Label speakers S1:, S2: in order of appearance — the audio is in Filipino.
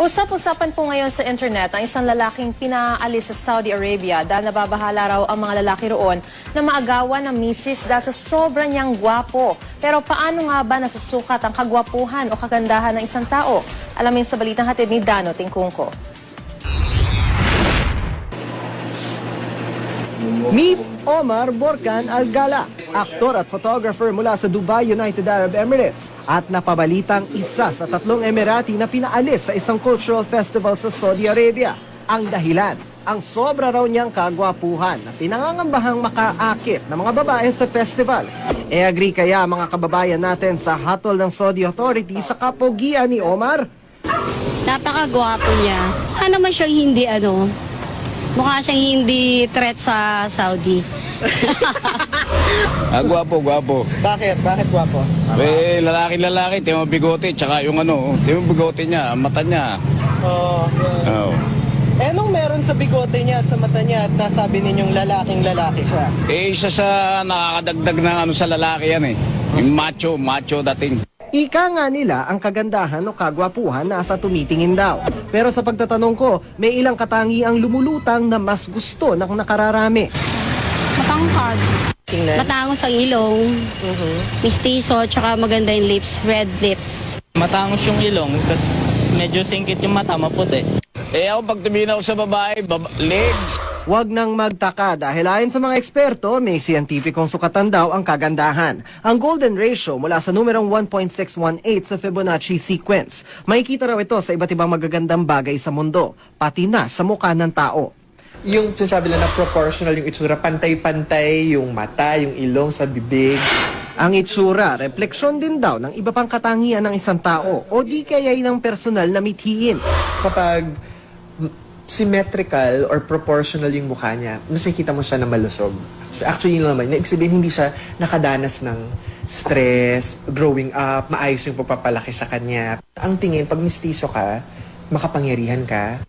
S1: Usap-usapan po ngayon sa internet ang isang lalaking pinaalis sa Saudi Arabia dahil nababahala raw ang mga lalaki roon na maagawan ng misis dahil sa sobrang niyang gwapo. Pero paano nga ba nasusukat ang kagwapuhan o kagandahan ng isang tao? Alamin sa balitang hatid ni Dano Tingkungko.
S2: Meet Omar Borkan Al-Gala, aktor at photographer mula sa Dubai, United Arab Emirates at napabalitang isa sa 3 Emirati na pinaalis sa isang cultural festival sa Saudi Arabia. Ang dahilan, ang sobra raw niyang kagwapuhan na pinangangambahang makaakit ng mga babae sa festival. Agree kaya mga kababayan natin sa hatol ng Saudi authorities sa kapogian ni Omar?
S3: Napakagwapo niya. Mukha naman siyang mukha siyang hindi threat sa Saudi.
S4: Gwapo.
S2: Bakit? Bakit gwapo?
S4: Lalaki, tiyo mo bigote, tsaka yung tiyo mo bigote niya, mata niya.
S2: Oh. Anong meron sa bigote niya at sa mata niya at nasabi ninyong lalaking lalaki siya?
S4: Isa sa nakakadagdag ng sa lalaki yan eh. Yung macho dating.
S2: Ika nga nila ang kagandahan o kagwapuhan nasa tumitingin daw. Pero sa pagtatanong ko, may ilang katangiang lumulutang na mas gusto ng nakararami.
S3: Matangkad. Matangos ang ilong. Mistiso, tsaka maganda yung lips. Red lips.
S5: Matangos yung ilong, tapos medyo singkit yung mata, maputi.
S4: Ako pag tuminaw sa babae, legs.
S2: Huwag nang magtaka dahil ayon sa mga eksperto, may siyentipikong sukatan daw ang kagandahan. Ang golden ratio mula sa numerong 1.618 sa Fibonacci sequence. Makikita raw ito sa iba't ibang magagandang bagay sa mundo, pati na sa mukha ng tao.
S6: Yung sinasabi lang na proportional yung itsura, pantay-pantay yung mata, yung ilong sa bibig.
S2: Ang itsura, refleksyon din daw ng iba pang katangian ng isang tao o di kaya'y ng personal na mithiin.
S6: Kapag symmetrical or proportional yung mukha niya, mas nakikita mo siya na malusog. Actually, yun naman, ibig sabihin hindi siya nakadanas ng stress, growing up, maayos yung pagpapalaki sa kanya. Ang tingin, pag mistiso ka, makapangyarihan ka.